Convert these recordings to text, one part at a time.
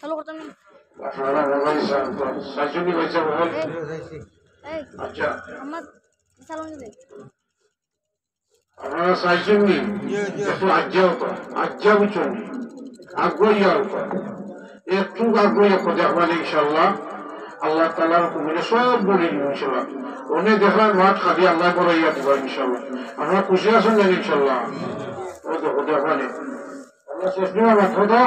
চালু করতাম না। আপনারা মোবাইল সাইজুনি হয়েছে মোবাইল। এই আচ্ছা আমার চালানো দে। আপনারা সাইজুনি একটু আজ্ঞা বুঝুন আগ্রহী একটু আগ্রহী দেখবেন ইনশাল্লাহ আল্লাহ তালার হুকুমে সব বলি ইনশাল্লাহ উনি দেখলেন মাঠ খালি আল্লাহ বড় ইয়া দিবা ইনশাল্লাহ আপনারা খুশি আছেন না ইনশাল্লাহ ও দেখো দেখবেন আল্লাহ শেষনি মাত্র তো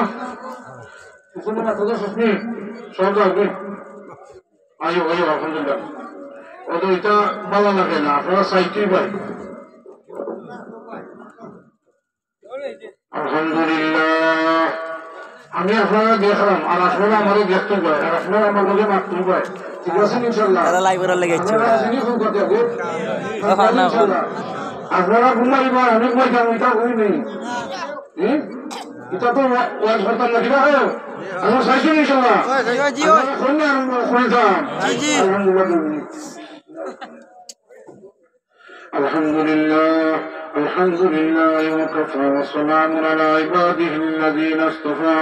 কিছু মাত্র তো শেষনি সব যাবে আয়ো আয়ো আলহামদুলিল্লাহ ও তো এটা ভালো লাগে না আপনারা সাইকেল ভাই আলহামদুলিল্লাহ আমি আপনারা দেখলাম আর আসলে আমারও দেখতে পাই আর আপনারা আমার লগে মারতে পাই ঠিক আছে ইনশাল্লাহ আপনারা ঘুমাইবা আমি ঘুমাইতাম এটা হই নেই এটা তো ওয়াজ করতাম নাকি না আমরা চাইছি ইনশাল্লাহ খুলতাম আলহামদুলিল্লাহ الحمد لله الحمد لله وكفى وسلام على عباده الذين اصطفى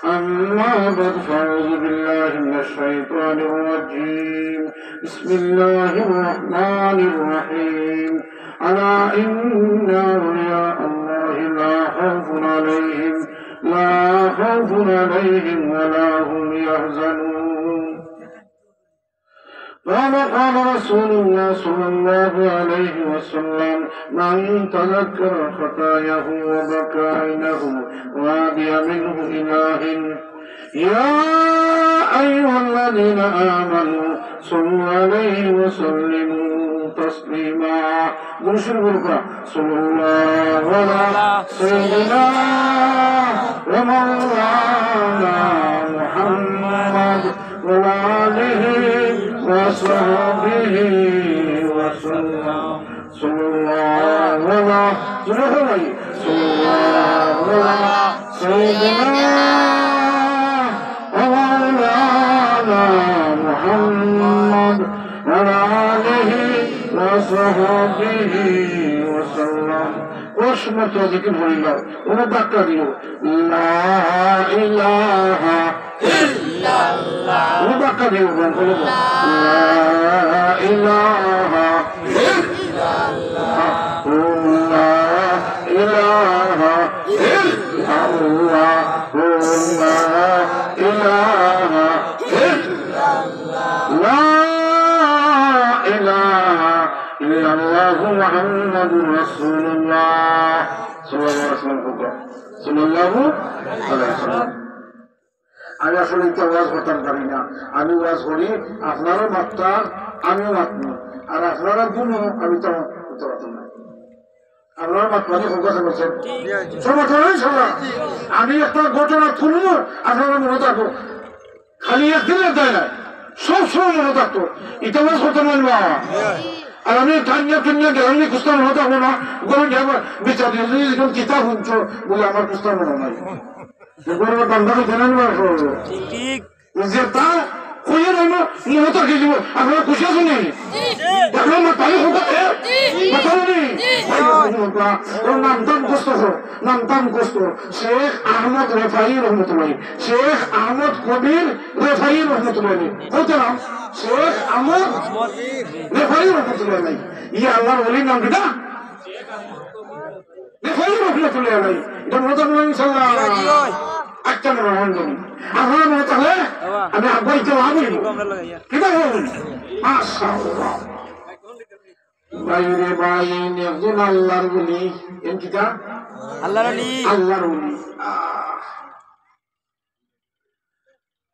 أما بعد فأعوذ بالله من الشيطان الرجيم بسم الله الرحمن الرحيم ألا إن أولياء الله لا خوف عليهم ولا هم يحزنون قال رسول الله صلى الله عليه وسلم من تذكر خطاياه وبكى عينه وعدي منه إله يا أيها الذين آمنوا صلوا عليه وسلموا تسليما مرشد بركة صلى الله على سيدنا ومولانا محمد وآله وصحبه وسلم صلى الله على سيدنا ومولانا محمد وعلى آله وصحبه وسلم واشمت ذكر الله ونبقى لا إله إلا الله ونبقى لا إله إلا الله لا إله إلا الله لا إله إلا الله لا إله إلا الله محمد رسول الله صلى الله عليه وسلم আমি আসলে এটা ওয়াজ করতাম পারি না আমি ওয়াজ করি আপনারও মাত্রা আমিও মাতনি আর আপনারা গুণও আমি তো করতে পারতাম না আপনারা মাত্রানি ফোকাস করছেন আমি একটা ঘটনা তুলব আপনারা মনে থাকো খালি একদিনের দেয় না সব সময় মনে থাকতো এটা ওয়াজ করতে পারবো আর আমি টানিয়া টানিয়া গেলাম কুস্তা মনে থাকবো না গরম যাবার বিচার দিয়ে কিতাব শুনছ বলে আমার কুস্তা মনে নাই আপনারা খুশি আছেন নামতাম কষ্ট শেখ আহমদ রেফাই রহমতুল্লাহ শেখ আহমদ কবির রেফাই রহমতুল্লাহ বলতে নাম শেখ আহমদ রেফাই রহমতুল্লাহ নাই ইয়ে আল্লাহর বলির নাম কিটা রেফাই রহমতুল্লাহ নাই এটা মনে থাকবো ইনশাল্লাহ আচ্ছা মনে হয় আপনারা মনে থাকলে আমি আব্বাইকে ভাবি কিটা বলুন মাশাআল্লাহ বাইরে বাইন একজন আল্লাহর বলি এন কিটা আল্লাহর বলি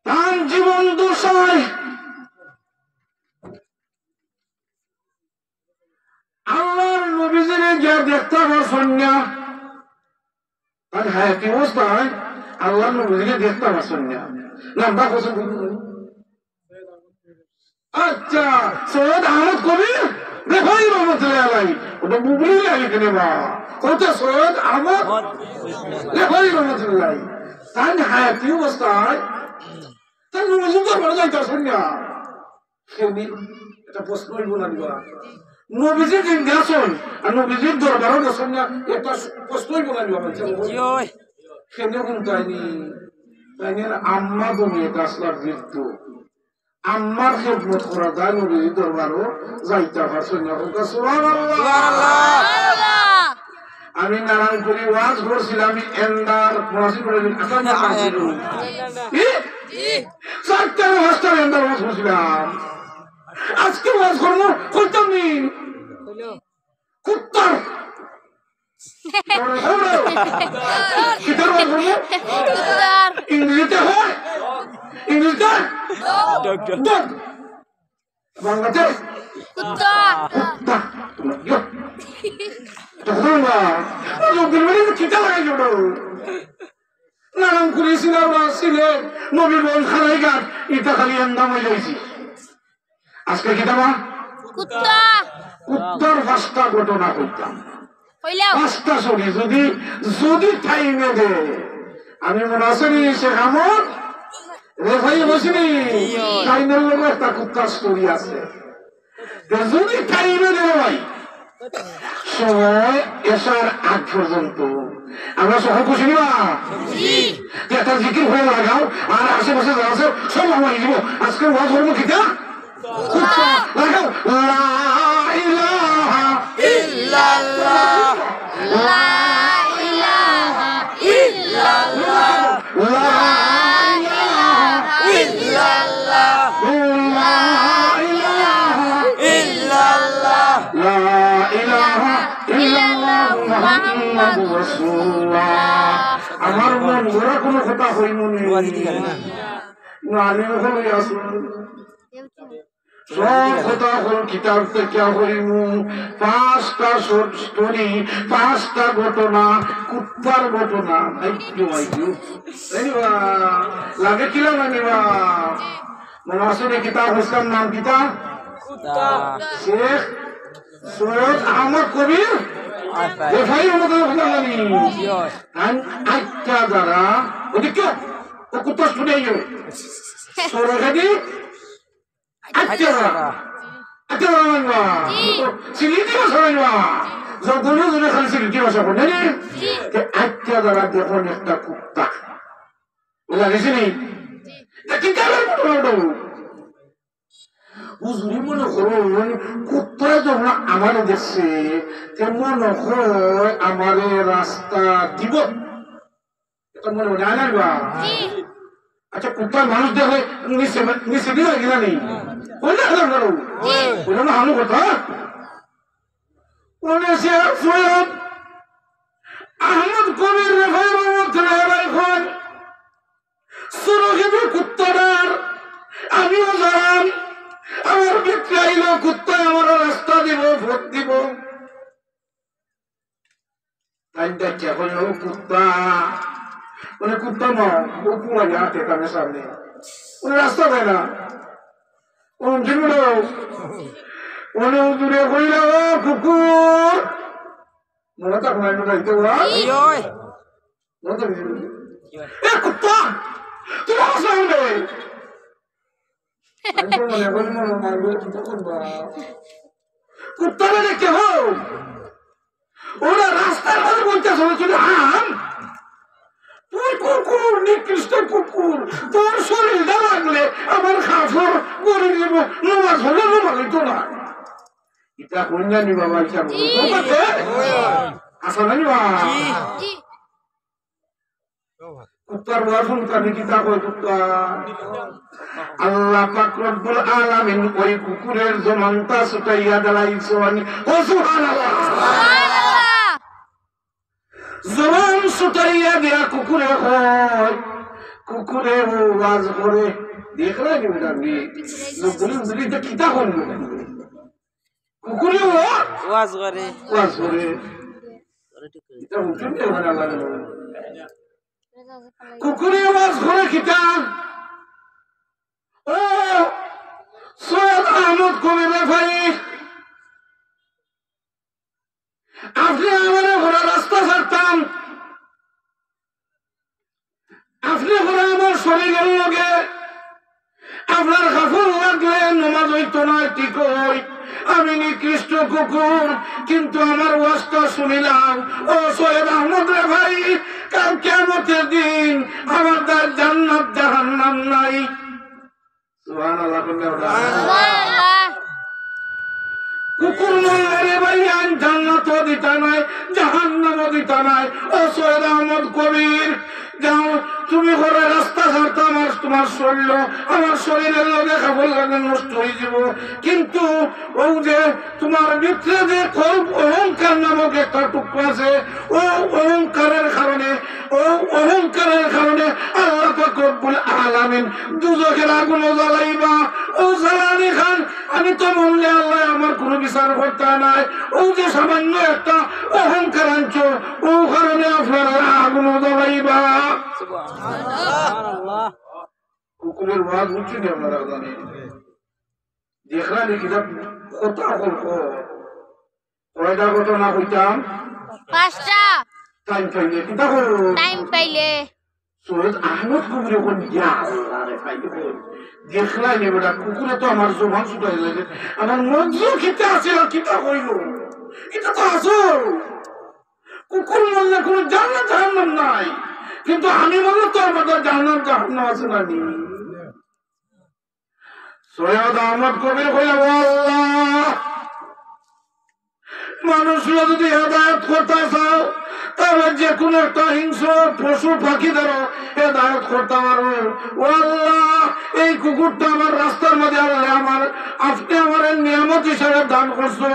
তার জীবন দশায় আল্লাহর নবীজিরে যা দেখতে পারছেন না তার হায়াতি অবস্থায় আল্লাহর নবীজিকে দেখতে পারছেন না নামটা পছন্দ আচ্ছা সৈয়দ আহমদ কবির রেফাই রহমতুল্লাহ আলাইহি ওটা বুবলি লাগে কেন বা ওটা সৈয়দ আহমদ রেফাই রহমতুল্লাহ তার হায়াতি অবস্থায় তার নবীজির দরবারে যাইতেছেন না সেদিন এটা প্রশ্নই বলা দিবা নবীজির জিজ্ঞাসন আর নবীজির দরবারও গেছেন না একটা প্রশ্নই বলা দিবা সেদিন কোন তাইনি আম্মা দুনিয়াতে আসলার মৃত্যু আম্মার খেদমত করা যায় নবীর দরবারও যাইতে পারছেন না। আমি নারায়ণপুরি ওয়াজ করছিলাম, আমি এন্ডার ফরাসি করে চারটা পাঁচটার এন্ডার ওয়াজ করছিলাম। আজকে ওয়াজ করবো করতাম নি কুত্তার ইংরেজিতে হয়, ইংরেজিতে বাংলাতে নারায়ণ করেছিলাম ছিলেন নবীগঞ্জ খানাইঘাট ইটা খালি এন্দাম হয়ে যাইছি। আজকে কি দামা উত্তর পাঁচটা ঘটনা করতাম, পাঁচটা ছবি যদি যদি টাইমে দে। আমি মনে আছে নি শেখ আহমদ রেফাই বসিনি টাইমের লোক একটা কুত্তার স্টোরি আছে, যদি টাইমে দে ভাই সময় এসার আগ পর্যন্ত আমরা সহ খুশি নিবা একটা জিকির হয়ে লাগাও আর আশেপাশে যা আছে সব আমার দিব। আজকে ওয়াজ করবো কিটা লাগাও লা ইলাহা ইল্লাল্লাহ লা ইলাহা ইল্লাল্লাহ লা ইলাহা ইল্লাল্লাহ লা ইলাহা ইল্লাল্লাহ লা ইলাহা ইল্লাল্লাহ মুহাম্মাদুর রাসূলুল্লাহ। আমার মন ওরা কোনো কথা হইল না, আমি ওখানে আসুন সব কথা হল কিতাব থেকে হইমু। পাঁচটা শর্ট স্টোরি, পাঁচটা ঘটনা, কুত্তার ঘটনা। লাগে কিলা নানিবা মনে আসলে কিতাব ইসলাম নাম কিতাব শেখ সৈয়দ আহমদ কবির রেফাই আচ্ছা যারা ওদিক ও কুত্তা শুনে সৌরখাদি সিলিটি ভাষা যখনও জনে খালি সিলিটি ভাষা করলে আচ্ছা দ্বারা দেখুন একটা কুত্তা লাগিয়েছে নি হুজুরি মনে করুন কুত্তায় যখন আমার দেখছে মনে হয় আমার রাস্তা দিব, এটা মনে মনে আনারবা। আচ্ছা কুত্তার মানুষ দেখলে নিচে দিয়ে গেলা নেই হালু কথা সৈয়দ আহমদ কবির কুত্তাটার আমিও জানান আমার বিক্রি আইল কুত্তা আমার রাস্তা দিব ভোট দিব কুত্তা মানে কুত্তা নয় হাতে কানের সামনে রাস্তা দেয় না দূরে কইল কুকুর মনে থাক কুত্তা তুমি আসলে কুত্তারা দেখে হোক ওরা রাস্তার মধ্যে বলতেছে তুমি আম তুই কুকুর নিকৃষ্ট কুকুর, তোর শরীরটা লাগলে আমার খাফর করে দিব, নমাজ হলে নমাজ হইতো না। এটা কন্যা নি বাবা আসা না নিবা কুত্তার বাসন কানে কিতা কয় কুত্তা আল্লাহ পাক রব্বুল আলামিন ওই কুকুরের জমানটা ছুটাইয়া দিলাইছেন। ও সুবহানাল্লাহ, জবান ছুটাইয়া দিয়া কুকুরে হয়, কুকুরে ওয়াজ করে দেখলেন কিতা করল কুকুরে ওয়াজ করে কুকুরে ওয়াজ করে কিতা ও সৈয়দ আহমদ কবির ভাই আপনি আমার ঘোরা রাস্তা ছাড়তাম, আপনি ঘোরা আমার শরীরের লগে আপনার কাপড় লাগলে নমাজ হইতো না ঠিক হই, আমি নিকৃষ্ট কুকুর কিন্তু আমার ওয়াজটা শুনিলাম। ও সৈয়দ আহমদ রে ভাই, কাল কিয়ামতের দিন আমার আল্লাহ জান্নাত জাহান্নাম নাই। সুবহানাল্লাহ। সুবহানাল্লাহ। কুকুর মরলে ভাইয়ান জান্নাতও দিতা নাই, জাহান্নামও দিতা নাই। ও সৈয়দ আহমদ কবির, যাও তুমি ঘরে রাস্তা ছাড়তে তোমার শরীর, আমার শরীরের লগে খাবার লাগে নষ্ট হয়ে যাব, কিন্তু ও যে তোমার ভিতরে যে অহংকার নামক একটা টুকরো আছে, ও অহংকারের কারণে আল্লাহ পাক রব্বুল আলামিন দুজখের আগুন জ্বালাইবা। ও জ্বালানি খান, আমি তো মরলে আল্লাহ আমার কোনো বিচার করতে নাই। ও যে সামান্য একটা অহংকার আনছ, ও কারণে আপনারা আগুন জ্বালাইবা। কুকুরের ওয়াজ বুঝছি না আপনারা জানেন, দেখলাম কিতাব কথা কয়টা ঘটনা হইতাম, 5টা টাইম পাইলে কিতাব টাইম পাইলে সৈয়দ আহমদ কবির ওখান দেখলাই নি বেটা, কুকুরে তো আমার জোবান ছুটাই লাগে, আমার মঞ্জু খিতে আছিল কিতা কইল, এটা তো আসল। কুকুর মরলে কোনো জান্নাত জাহান্নাম নাই, কিন্তু আমি মনে তো আমাদের জান্নাত জাহান্নাম আছে না নি। সৈয়দ আহমদ কবির কইল, আল্লাহ মানুষরা যদি হেদায়েত করতে চাও তাহলে যে কোনো একটা হিংস্র পশু পাখিদেরও হেদায়েত করতে পারো। ও আল্লাহ, এই কুকুরটা আমার রাস্তার মধ্যে আপনি আমার নিয়ামত হিসাবে দান করছো,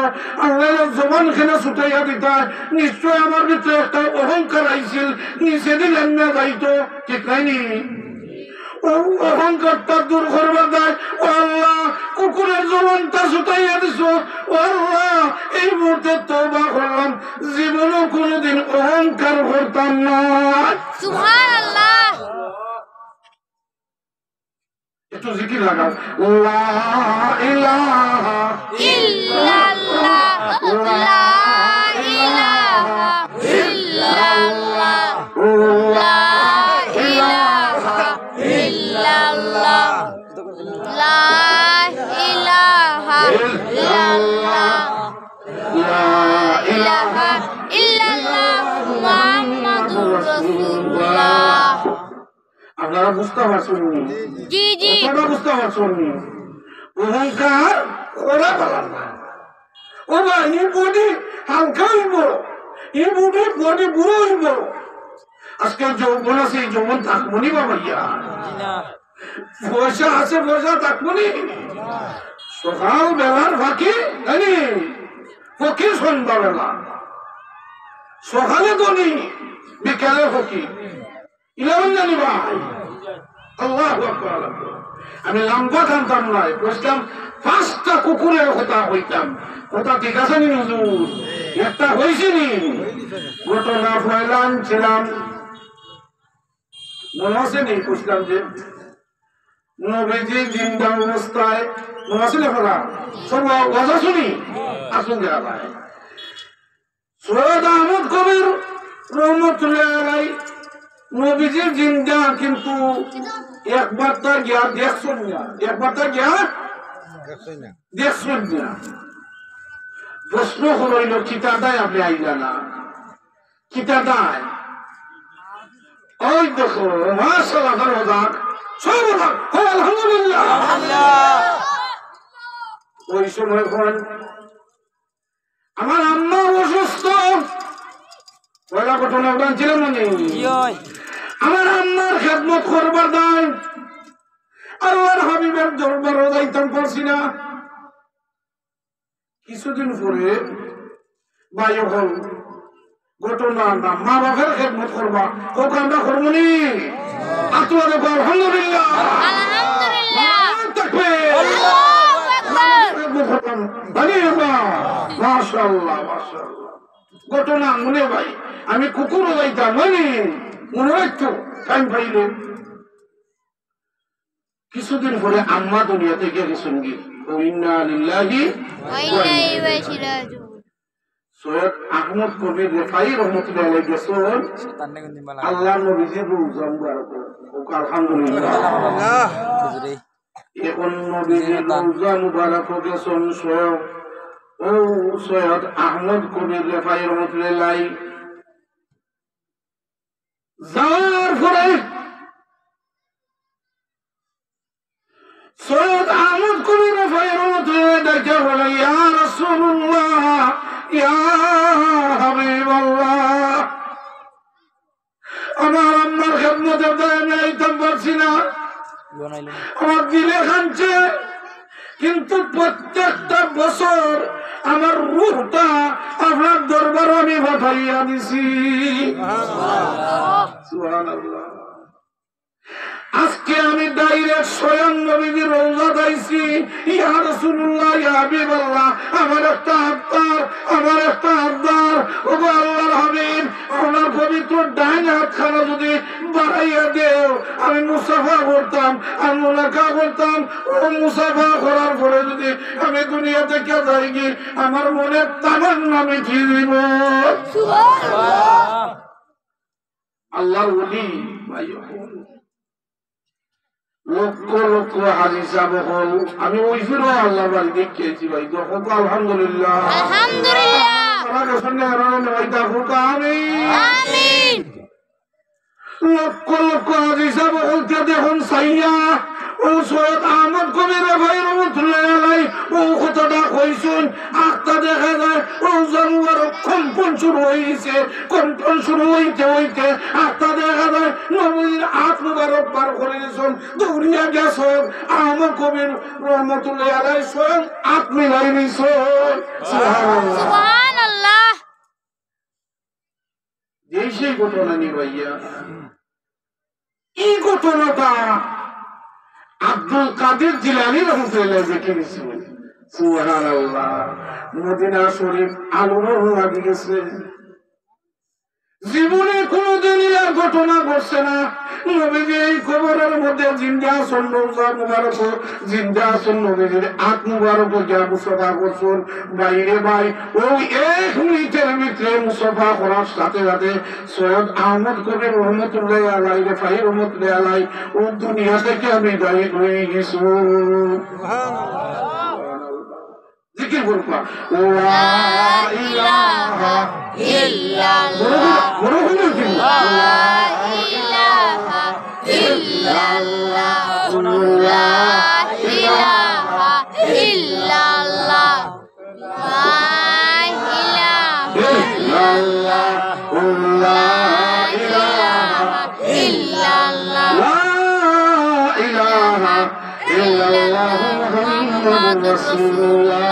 আল্লাহ জবান খেলে ছুটাইয়া দিতা, নিশ্চয় আমার ভিতরে একটা অহংকার আইছিল, নিচে দিলেন না যাইতো, ঠিক নাইনি? অহংকারটা দূর করবার দেয়। ও আল্লাহ, কুকুরের জবানটা ছুটাইয়া দিছ। ও আল্লাহ, এই মুহূর্তে তওবা করলাম, জীবনও কোনোদিন অহংকার করতাম না। সুবহানাল্লাহ। একটু জিকির লাগাও, লা ইলাহা ইল্লাল্লাহ, লা ইলাহা ইল্লাল্লাহ, লা ইলাহা ইল্লাল্লাহ, লা ইলাহা ইল্লাল্লাহ, লা ইলাহা ইল্লাল্লাহ, মুহাম্মাদুর রাসূলুল্লাহ। আপনারা বুঝতে পারছেন? জি জি, কথাটা বুঝতে পারছেন? অহংকার করা ভালো না। ও ভাই, এই বডি হালকা হইব, এই বডি বুড়ো হইব। আজকাল যৌবন আছে, এই যৌবন থাকবো নি বাবাইয়া, পয়সা আছে, পয়সা থাকবো নি। সকাল বেলার ফাঁকি জানি ফকির, সন্ধ্যাবেলা সকালে ধনী, বিকালে ফকির, ইলেভেন জানি ভাই। আল্লাহু আকবার। আমি লম্বা টানতাম নয়, বুঝলাম 5টা কুকুরের কথা হইতাম। কথা ঠিক আছে নি হুজুর? একটা হয়েছে নি ঘটনা পয়লা আনছিলাম, মনে আছে নি? বুঝলাম যে নবীজি জিন্দা অবস্থায়, মনে আছে না? ফলা সব কথা শুনি, আসুন দেখা ভাই। সৈয়দ আহমদ কবির রহমতুল্লাহ আলাইহি নবীজি জিন্দা, কিন্তু একবার তো গিয়া দেখছেন না, একবার তো গিয়া দেখছেন না। প্রশ্ন হইল, কিতা দেয় আপনি আইলা না, কিতা দেয়? ওই দেখো মাশাআল্লাহ, রোজাক সব রোজাক, আলহামদুলিল্লাহ। ওই সময় আমার আম্মা অসুস্থ, পয়লা ঘটনা ছিলেন মনে, আমার আম্মার খেদমত করবার দায়, আল্লাহর হাবিবের দরবারও যাইতাম পারছি না। কিছুদিন পরে বায়ু হল ঘটনা না, মা বাপের খেদমত করবা, হোক আমরা করবো নি। আলহামদুলিল্লাহ, মাশাআল্লাহ মাশাআল্লাহ। ঘটনা মনে ভাই, আমি কুকুরও যাইতাম মনে রাখতো টাইম পাইলে। কিছুদিন পরে আম্মা দুনিয়া থেকে গেছেন কি, ইন্না লিল্লাহি ওয়া ইন্না ইলাইহি রাজিউন। সৈয়দ আহমদ কবির রেফাই রহমতুল্লাহ আলাইহি গেছেন আল্লাহর নবীজির রওজা মুবারক, আলহামদুলিল্লাহ। এখন নবীজির রওজা মুবারক গেছেন সৈয়দ আহমদ কবির রেফাই রহমতুল্লাহ আলাইহি। যাওয়ার পরে সৈয়দ আহমদ কবির রফাই রহমতুল্লাহ দেখে বলে, ইয়া রাসূলুল্লাহ, ইয়া হাবিবাল্লাহ, আমার আম্মার খেদমতের দায় আমি আইতে পারছি না, আমার দিলে খানছে, কিন্তু প্রত্যেকটা বছর আমার রূহটা আপনার দরবারে আমি পাঠাইয়া দিছি। সুবহানাল্লাহ। আজকে আমি ডাইরেক্ট স্বয়ং নবীজির রওজা দাইছি। ইয়া রাসূলুল্লাহ, ইয়া হাবিবাল্লাহ, আমার একটা আবদার, আমার একটা আবদার, ওগো আল্লাহর হাবিব, আমার পবিত্র ডাইন হাতখানা যদি বাড়াইয়া দেও, আমি মুসাফা করতাম, আমি মুলাকা করতাম। ও মুসাফা করার পরে যদি আমি দুনিয়া থেকে যাই গি, আমার মনের তামান্না মিটিয়ে দিব। সুবহানাল্লাহ। আল্লাহর ওলি ভাই, লক্ষ লক্ষ হাজি সাহেব হল, আমি ওই ফিরো আল্লাহ বাড়ি দেখিয়েছি ভাই, দেখো তো আলহামদুলিল্লাহ, আমিন। লক্ষ লক্ষ হাজি সাহেব হলকে দেখুন সাইয়া, ও সৈয়দ আহমদ কবির ভাই রহমতুল্লাহ আলাই ও কথাটা কইছুন, আখটা দেখা যায় রওজা মুবারক কম্পন শুরু হয়েছে, কম্পন শুরু হইতে হইতে আখটা দেখা যায় নবীর আখ মুবারক বার করে দিয়েছেন, দৌড়িয়া গেছেন আহমদ কবির রহমতুল্লাহ আলাই স্বয়ং আখ মিলাই নিছেন। সুবহানাল্লাহ। যেই সেই ঘটনা নি ভাইয়া, এই ঘটনাটা আব্দুল কাদের জিলানী রহমতুল্লাহ দেখে নিয়েছিলেন। সুবহানাল্লাহ। মদিনা শরীফ আলোড়ন লাগে গেছে, জীবনে কোনদিন এর ঘটনা ঘটছে না। নবীজি এই কবরের মধ্যে জিন্দা আছেন, রওজা মুবারক জিন্দা আছেন, নবীজির আখ মুবারক যা মুসাফা করছেন বাইরে ভাই, ওই 1 মিনিটের ভিতরে মুসাফা করার সাথে সাথে সৈয়দ আহমদ কবির রহমতুল্লাহ আলাই রেফাই রহমতুল্লাহ আলাই ও দুনিয়া থেকে আমি বিদায় হয়ে গেছি। সুবহানাল্লাহ। জিকির করবা, লা ইলাহা ইল্লাল্লাহ, লা ইলাহা ইল্লাল্লাহ, লা ইলাহা ইল্লাল্লাহ, লা ইলাহা ইল্লাল্লাহ, লা ইলাহা ইল্লাল্লাহ, লা ইলাহা ইল্লাল্লাহ, মুহাম্মাদুর রাসূলুল্লাহ।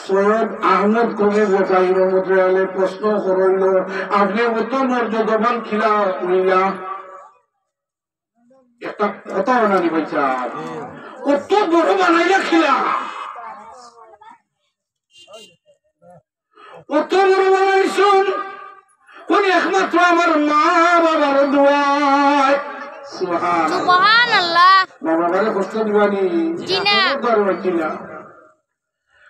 সৈয়দ আহমদ কবির রফাই রহমতুল্লাহ আলাইহি প্রশ্ন করল, আপনি অত মর্যাদাবান খিলা হইলা, একটা কথা বানানি বলছা, অত বড় বানাইলা খিলা, অত বড় বানাইছুন কোন একমাত্র আমার মা বাবার দোয়ায়। সুবহানাল্লাহ। মা বাবারে কষ্ট দিবানি? জি না। কিনা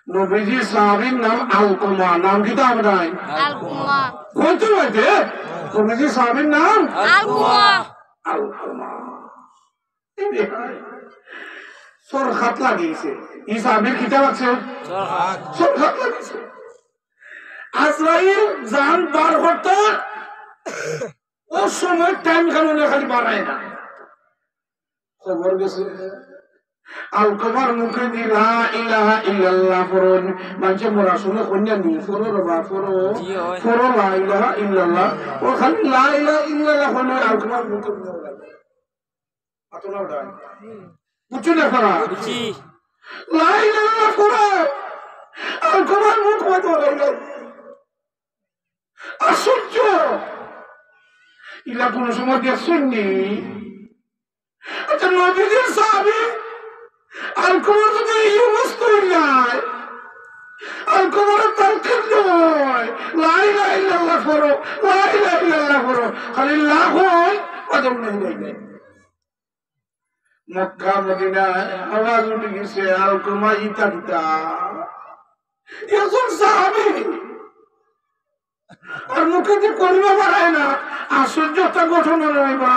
নবীজি সাহাবীর নাম আলকুমা, নাম কি তো আমরা আলকুমা কইতে হইতে, নবীজি সাহাবীর নাম আলকুমা, আলকুমা। সরখাত লাগিয়েছে, এই সাহাবীর কিতাব আছে, সরখাত লাগিয়েছে। আজরাইল জান বার করতে ও সময় টাইম কানুনে খালি বাড়ায় না, খবর গেছে আলকুমার মুখে দি লা ইলাহা ইল্লাল্লাহ পড়ুন, মানুষে মরা শুনে কন্যা নি ফরো রবা ফরো ফরো লা ইলাহা ইল্লাল্লাহ, ও খালি লা ইলাহা ইল্লাল্লাহ হলো আলকুমার মুখে দিয়ে লাগে আতনা উড়ায় বুঝছো না করা বুঝি লা ইলাহা করে আলকুমার মুখ মত লাগে আশ্চর্য। ইলা কোন সময় দেখছেননি? আচ্ছা নবীজির সাহাবী আলকুমার যদি এই অবস্থা নাই, আলকুমারের তালকিন নয় লা ইলাহা ইল্লাল্লাহ করো, লা ইলাহা ইল্লাল্লাহ করো, খালি লা হয় কদম নেই। মক্কা মদিনায় আওয়াজ উঠে গেছে, আলকুমা ইতা দিতা একজন সাহাবী আর মুখে দিয়ে কলিমা বাড়ায় না, আশ্চর্যতা ঘটনা রইবা।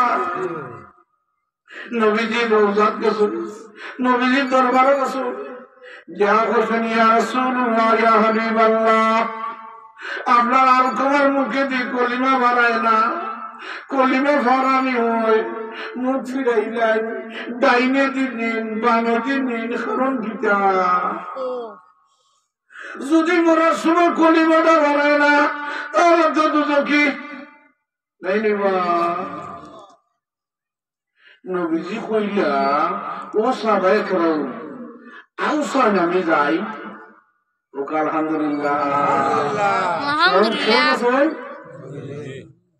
নবীজির রওজাত গেছেন, নবীজির দরবারে গেছেন, যা করছেন ইয়া রাসূলুল্লাহ, ইয়া হাবিবাল্লাহ, আপনার আলকুমার মুখে দিয়ে কলিমা বাড়ায় না, কলিমা ফরানি হয় মুখ ফিরাইলাই ডাইনে দিন বামে দিন কারণ গীতা যদি মরার সময় কলিমাটা ভরায় না তাহলে তো দুজকি নাই নিবা নবীজি কইলা ও সাহাবায়ে কেরাম আউসান আমি যাই ওকে আলহামদুলিল্লাহ আলহামদুলিল্লাহ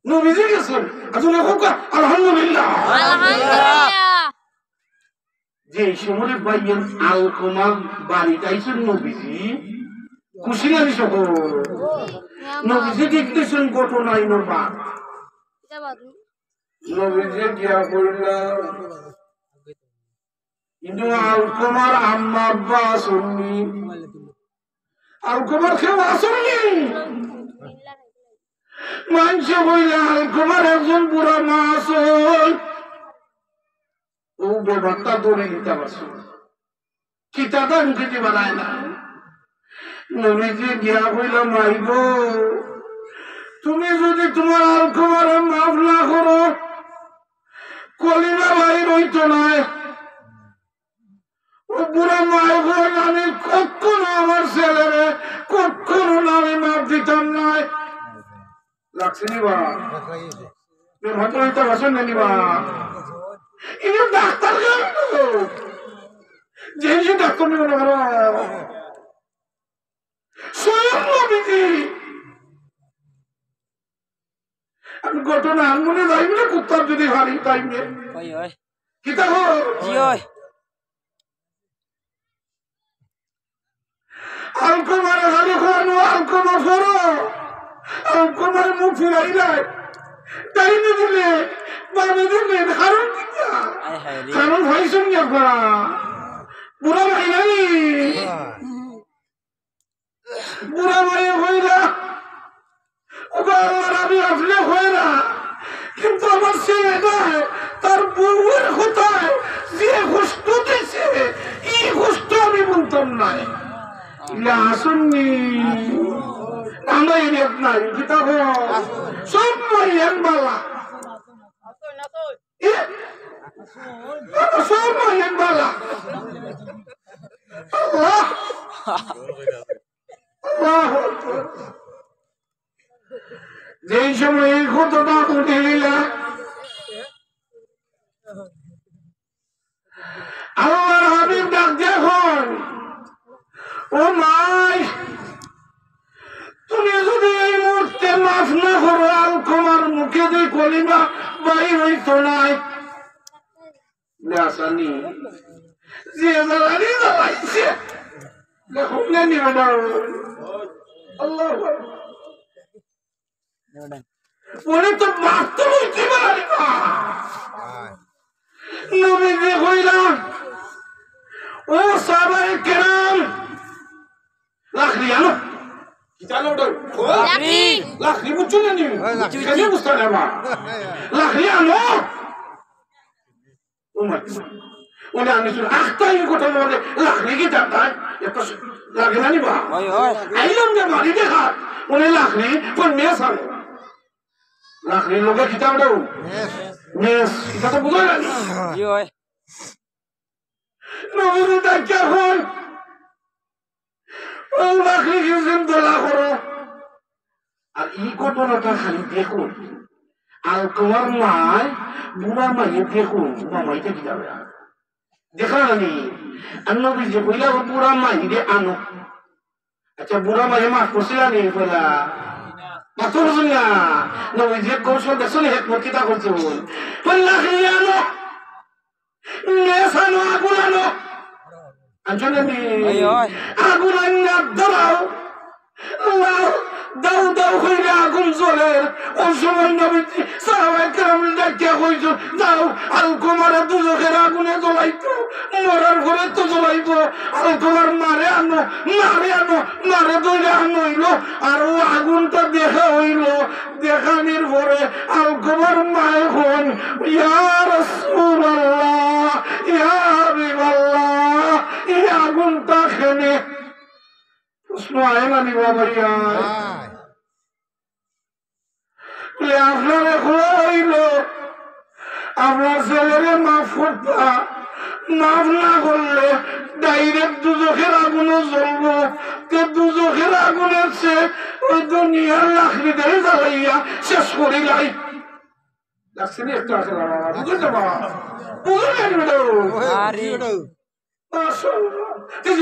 নবীজি গেছেন আসলে ওকে আলহামদুলিল্লাহ যে সময় বাইয়েন আলকমার বাড়িতে আইছেন নবীজি খুশি নানি সকল নবীজি দেখতেছেন ঘটনা ইনোর বাপ নবীজি গিয়া কইলা কিন্তু আলকমার আম্মা আব্বা আসেননি আলকমার কেউ আসেননি মানুষে কইলা আলকমার একজন বুড়া মা আসল ও ব্যাপারটা ধরে নিতে পারছো কিতাটা মুখে বানায় না নবীজি গিয়া কইলা মাই গো তুমি যদি তোমার আলকমার মাফ না করো কলিমা বাইর হইতো নাই ও বুড়া মায় বল আমি কখনো আমার ছেলেরে কখনো আমি মাপ দিতাম নাই লাগছে নিবা হয়তো হইতে বাসন নিবা ইনি ডাক্তার যে ডাক্তার নিব না স্বয়ং নবীজি আমি ঘটনা মনে যাইব না কুত্তার যদি হারি টাইমে কি দেখো আলকমার হারি খানো আলকমা ফরো আলকমার মুখ ফিরাইলাই টাইমে দিলে বামে দিলে কারণ কিনা কারণ ভাইছেন আপনারা বুড়া ভাই নাই বুড়া ভাই হইলা আমি আসলে হয় না কিন্তু আমার ছেলেটায় তার বউয়ের কোথায় যে কষ্ট দিছে এই কষ্ট আমি বলতাম নাই আসুননি আমরা এরিয়াত নাই কিতা সব মাইয়ের বালা সব মাইয়ের বালা আল্লাহ আল্লাহ যেই সময় এই ক্ষতটা উঠে নিলা আল্লাহর হাবিব ডাক দেখুন ও মাই তুমি যদি এই মুহূর্তে মাফ না করো আলকমার মুখে যে কলিমা বাই হইতো নাই আসানি যে জ্বালানি জ্বালাইছে দেখুন না নিবে না আল্লাহ ওরে তো মারতে হইতে পারি না নবীজি কইলাম ও সাহাবায়ে কেরাম লাখরি আনো কিতানো লাখরি বুঝছো না নি কেন বুঝতে না মা লাখরি আনো উনি আমি শুনে আখতাই কথা বলে লাখরি কি দাঁড়ায় এত লাগে না নি বা আইলাম যে মারি দেখা উনি লাখরি কোন মেয়ে সামনে লাখরির লোকে খিতাব দাও মেস এটা তো বুঝা যায় জি হয় নবীজি ডাক্তার হন ও লাখরি গেছেন দোলা করো আর এই ঘটনাটা খালি দেখুন আলকমার মায় বুড়া মাইয়ে দেখুন মামাইতে কি যাবে দেখা জানি আর নবীজি কইলা বুড়া মাইয়ে আনো আচ্ছা বুড়া মাইয়ে মাফ করছিলা নি বলা মাতুর না নবীজি কৌশল দেখুন হেকমত কিতা করছে বল লাখরি আনো মেসানো আগুন আনো আনছনে নি আগুন আন্না ধরাও দাও দাও হইলে আগুন জ্বলে ওই সময় নবীজি সাহাবায়ে কেরাম ডাকিয়া কইছো দাও আলকমারে দুজখের আগুনে জ্বলাইতো মরার ঘরে তো জ্বলাইতো আলকমার মারে আনো মারে ধরে আনো হইলো আর ও আগুনটা দেখা হইলো দেখানির পরে আলকমার মায়ে হন ইয়া রাসূলুল্লাহ ইয়া হাবিবাল্লাহ এই আগুনটা খেনে প্রশ্ন আয় না নি বাবাইয়া বলে আপনার হইল আপনার ছেলেরে মাফ করতা, মাফ না করলে ডাইরেক্ট দুজখের আগুনও জ্বলবো। দুজখের আগুনের চেয়ে ওই দুনিয়ার লাকড়ি দিয়ে জ্বালাইয়া শেষ করিলাই। একটা আছে বাবা, বুঝে যাবা বুঝে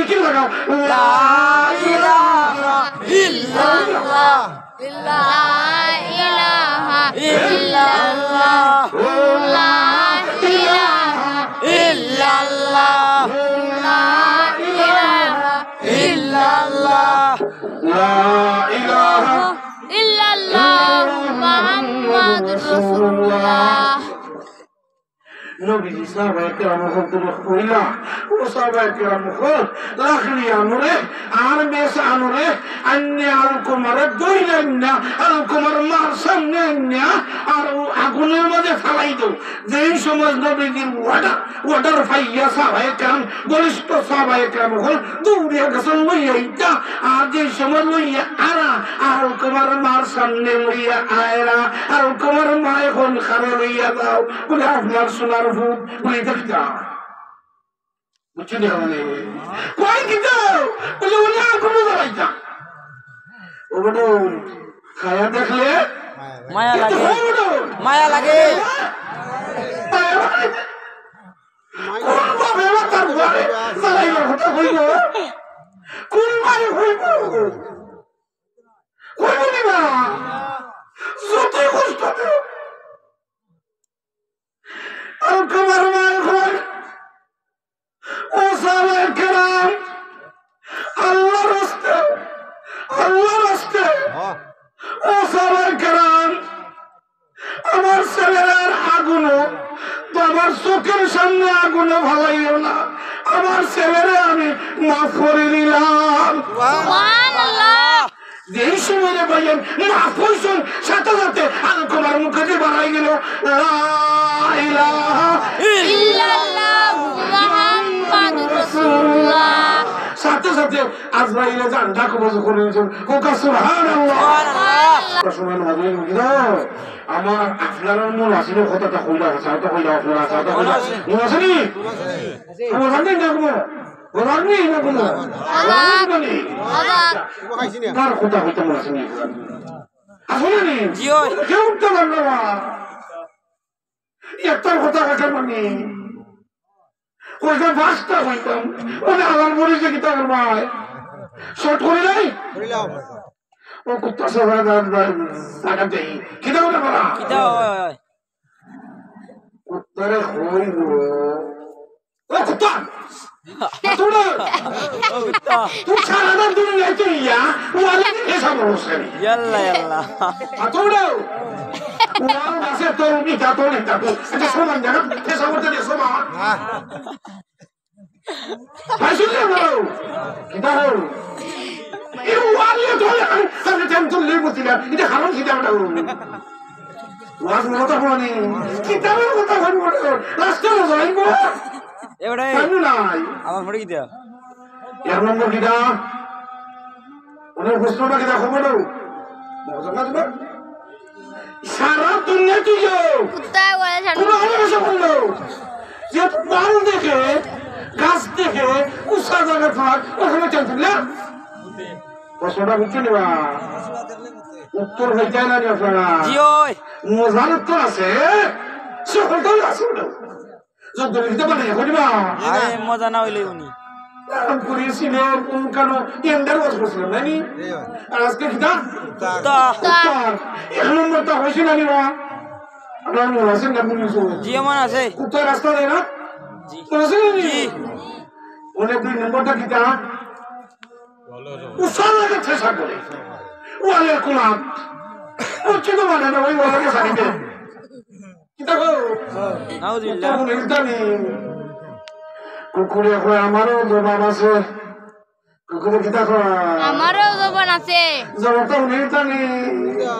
কি লাগাও লা ইলাহা ইল্লাল্লাহ লা ইলাহা ইল্লাল্লাহ লা ইলাহা ইল্লাল্লাহ লা ইলাহা ইল্লাল্লাহ লা ইলাহা ইল্লাল্লাহ মুহাম্মাদুর রাসূলুল্লাহ। নবীজি সাহাবায়ে কেরাম হযরত কইলা ও সাহাবায়ে কেরাম হল লাখনি আনুরে আর বেশ আনুরে আন্নে আল কুমার দইলেন আল কুমার মার সামনে না আর আগুনের মধ্যে ফেলাই দাও। যেই সময় নবীজির ওয়াটার ফাইয়া সাহাবায়ে কেরাম বলিষ্ঠ সাহাবায়ে কেরাম হল দৌড়িয়া গেছেন লইয়া। আর যেই সময় লইয়া আরা আল কুমার মার সামনে লইয়া আয়রা আল কুমার মা এখন খারে লইয়া দাও বলে আপনার সোনার ভূত বলে দেখতা বুঝছি না মানে কই কিন্তু বলে উনি আগুনে জ্বালাইতা। ও বড় খায়া দেখলে মায়া লাগে, মায়া লাগে। কোন ভাবে তার ঘরে জ্বালাইবার কথা হইল, কোন ভাবে হইব কই বলি না যতই কষ্ট দেও আর তোমার মায়ের ঘর ও সাহাবায়ে কেরাম আল্লাহর রাস্তে আল্লাহর রাস্তে ও সাহাবায়ে কেরাম আমার ছেলের আগুনও তো আমার চোখের সামনে আগুনও ভালাইও না। আমার ছেলেরে আমি মাফ করে দিলাম। সুবহানাল্লাহ। যেই সময় বললেন মাফ হইছেন সাথে সাথে আল কুমার মুখে দিয়ে বাড়াই গেল লা ইলাহা ইল্লাল্লাহ মুহাম্মাদুর রাসূলুল্লাহ। সাথে সাথে আজরাইলে জানটা কবজ করে নিয়েছেন কোকা সুবহানাল্লাহ। সুবহানাল্লাহ আমার আপনার মন আসলে কথাটা কইলা সাথে কইলা আপনার সাথে কইলা মন আসেনি আমার জানি না কোনো ওরানি না কোনো ওরানি তার কথা হইতে মন আসেনি আসলে নি জিও কেউ তো বললো না একটার কথা কাকে মানি ওইটা বাসটা হইতাম ওই আমার মরিছে কি তার ভাই শর্ট করে নাই ও কুত্তা সবাই জায়গা দেই কিটা ওটা বলা কিটা হয় কুত্তারে হইব ও কুত্তা তোরা ও কুত্তা তুই সারাটা দুনিয়া তুইয়া ওয়ালে এসব রসেন ইয়াল্লা ইয়াল্লা তোরা ওয়াল আছে তোর নিটা তোর নিটা তো এটা সমান জায়গা এসব করতে দে সমান আসলে না কিটা হল এই ওয়ালে তোলে আমি টাইম তো লেবো দিলা এটা হারাম কিটা ওটা ওয়াজ মতো হনি কিতাবের কথা বলবো রাস্তা যাইব এবারে জানি নাই আমার ফটো কি দেয়া এর নম্বর কিটা ওনার প্রশ্নটা কিটা খবর দাও মজা না তোমার সারা দুনিয়া তুই কুত্তা বলে কোন ভালোবাসা বললো যে মাল দেখে গাছ দেখে উৎসাহ জায়গা থাক ওখানে টেনশন না প্রশ্নটা বুঝতে নিবা উত্তর হইতে না আপনারা জিও মজার উত্তর আছে সকলটাই আছে যত লিখতে পারে করিবা আরে মজা না হইলে উনি আরাম করিয়েছিলেন কেন টেন্ডার ওয়াজ করছিলেন নানি আর আজকে কিতা তা এক নম্বরটা হয়েছে না নিবা আপনার মনে আছে না পুলিশ জিও মান আছে উত্তর রাস্তা দেয় না জি মনে আছে না জি ওনে দুই নম্বরটা কিতা উৎসাহ লাগে চেষ্টা করে ওয়ালের কোলাপ উচ্চিত মানে না ওই ওয়ালকে সারিতে কিতা গো নাউজুবিল্লাহ কুকুরে কয় আমারও জবাব আছে কুকুরে কিতা কয় আমারও জবান আছে জবাব তো নেই জানি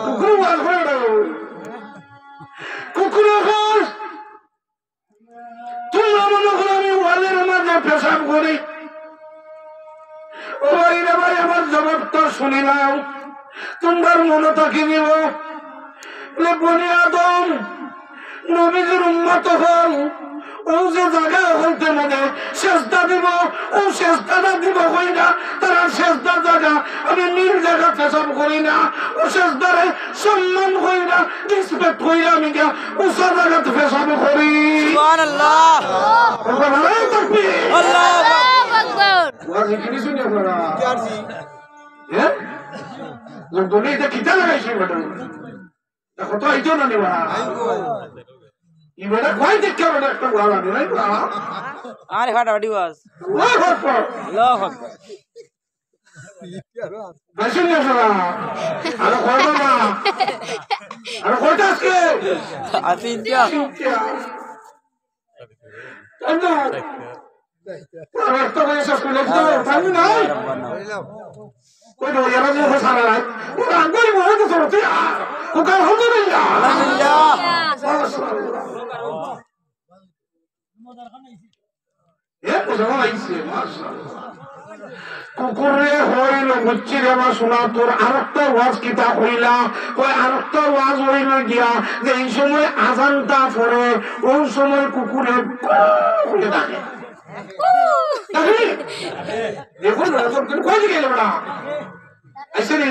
কুকুরে ওয়াল করে কুকুরে কয় তোমরা মনে করো আমি ওয়ালের মাঝে পেশাব করি ও ভাই রে ভাই আমার জবাবটা শুনিলাম তোমার মনে থাকি নিব বলে বনি আদম নবীজির উম্মত হল ও যে জায়গা হইতে মানে সেজদা দিব ও সেজদাটা দিব হই না তারা সেজদার জায়গা আমি নীল জায়গা পেশাব করি না ও সেজদারে সম্মান হই না রিসপেক্ট হই না আমি উষা জায়গাতে পেশাব করি সুবহানাল্লাহ আল্লাহু আকবার ওয়াজি কিনি শুনি আপনারা হ্যাঁ লোক দলে এটা কিতা লাগাইছে বেটা দেখো তো আইতো না নিবা ইবেটা কই দেখে বেটা একটা ওয়ালা নাই না আরে ফাটাফাটি বাস আল্লাহু আকবার আল্লাহু আকবার বেশিন না সারা আরে কইবা না আরে কইতা আজকে আতিনটা কেন আরে তো কইছ স্কুলে তো পানি নাই কই do ইয়ারা যে সারা নাই ওরা আঙ্গুল মোহ তো সরতে ও কাল হতে না আলহামদুলিল্লাহ কুকুরে হইল বুঝছি রে মা শোনা তোর আরেকটা ওয়াজ কিতা হইলা কই আরেকটা ওয়াজ হইল গিয়া যে এই সময় আজানটা পড়ে ওই সময় কুকুরে খুলে ডাকে দেখুন কই দিকে গেল না আইসে রে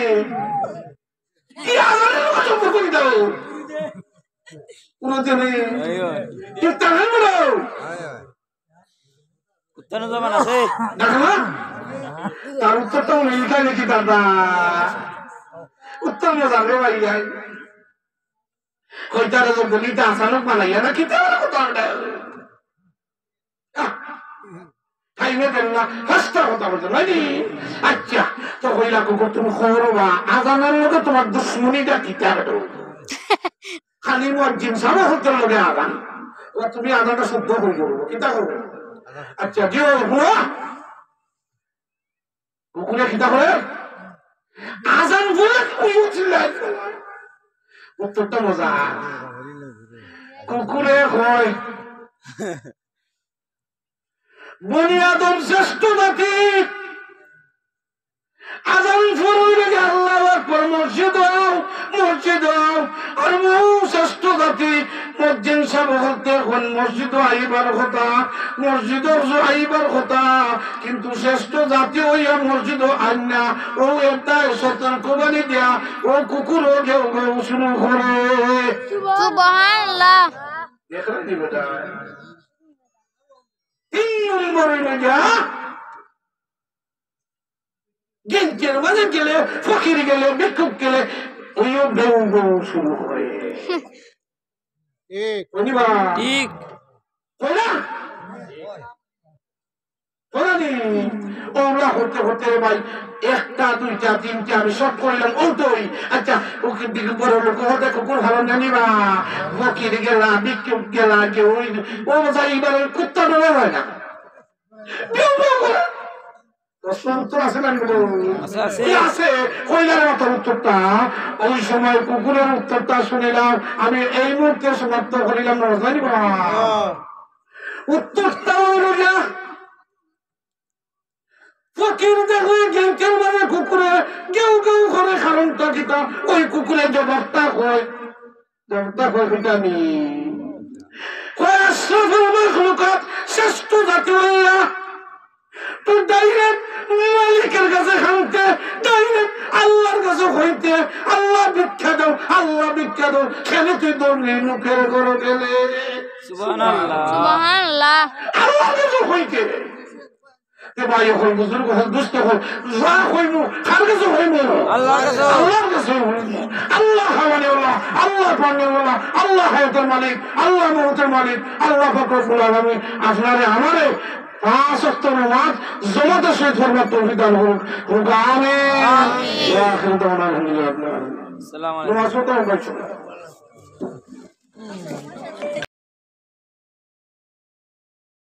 কি আজানের কথা বলি দাও কোন দিনে আইও কি তাহলে বলো কুত্তানো জমান আছে দেখো তার উত্তরটাও মিলটা নাকি দাদা উত্তর মজা রে ভাই কইতারে যে বলিটা আসানক বানাইয়া না কিতা কথা খাইনে দেন না ফার্স্ট কথা বলতে নাকি আচ্ছা তো কইলা কুকুর তুমি খবরবা আজানের লোকে তোমার দুশ্মনীটা কিতা বেটো খালি মুয়াজ্জিন সারা হতে লগে আজান তুমি আজানটা শুদ্ধ করে করবো কিতা করবে আচ্ছা দিও হুয়া কুকুরে কিতা করে আজান বলে উঠলেন উত্তরটা মজা কুকুরে কয় বনি আদম শ্রেষ্ঠ জাতি আজান ফুরুইলে আল্লাহু আকবার মসজিদ আর মৌ শ্রেষ্ঠ জাতি মসজিদ সব হতে এখন মসজিদ আইবার কথা কিন্তু শ্রেষ্ঠ জাতি হইয়া মসজিদ আইন না ও একটা সতর্কবাণী দেয়া ও কুকুর ঘেউ ঘেউ শুরু করে সুবহানাল্লাহ দেখলেন নি বেটা 3 নম্বরে না গেঞ্জের মাঝে গেলে ফকির গেলে ভিক্ষুক গেলে ওইও বেউ বেউ শুরু করে কইবা ঠিক কইনা কইনি ওরা হতে হতে ভাই একটা দুইটা তিনটা আমি সব করলাম ওই আচ্ছা ওকে দিকে বড় লোক হতে কুকুর ভালো জানিবা ফকির গেলা ভিক্ষুক গেলা কেউ ও যাইবার কুত্তা ডরে হয় না বেউ বেউ করে ওই সময় কুকুরের উত্তরটা শুনিলাম আমি এই মুহূর্তে সমাপ্ত করিলাম উত্তরটা হইল না ফকির দেখো গেউকের মানে কুকুরে গেউ গেউ করে কারণটা কিতা ওই কুকুরের জবাবটা কয় ভিটামি কয় আশরাফুল মাখলুকাত শ্রেষ্ঠ জাতি হইয়া তো ডাইরেক্ট মালিকের কাছে খাইতে ডাইরেক্ট আল্লাহর কাছে হইতে আল্লাহ ভিক্ষা দাও খেলে তুই দৌড়লি মুখের ঘরে গেলে সুবহানাল্লাহ আল্লাহর কাছে হইতে ভাই হল বুজুর্গ হল দুষ্ট হল যা হইমু কার কাছে হইমু আল্লাহর কাছে হইমু আল্লাহ খাওয়ানে আল্লাহ পানে আল্লাহ হায়াতের মালিক আল্লাহ মওতের মালিক আল্লাহ পাক রব্বুল আলামিন আপনারে আমারে 5 ওয়াক্ত নামাজ জামাতের সাথে ফরমাত তৌফিক দান করুন আমিন ওয়া আখিরু দাওয়ানা আলহামদুলিল্লাহ আসসালামু আলাইকুম নামাজ পড়তে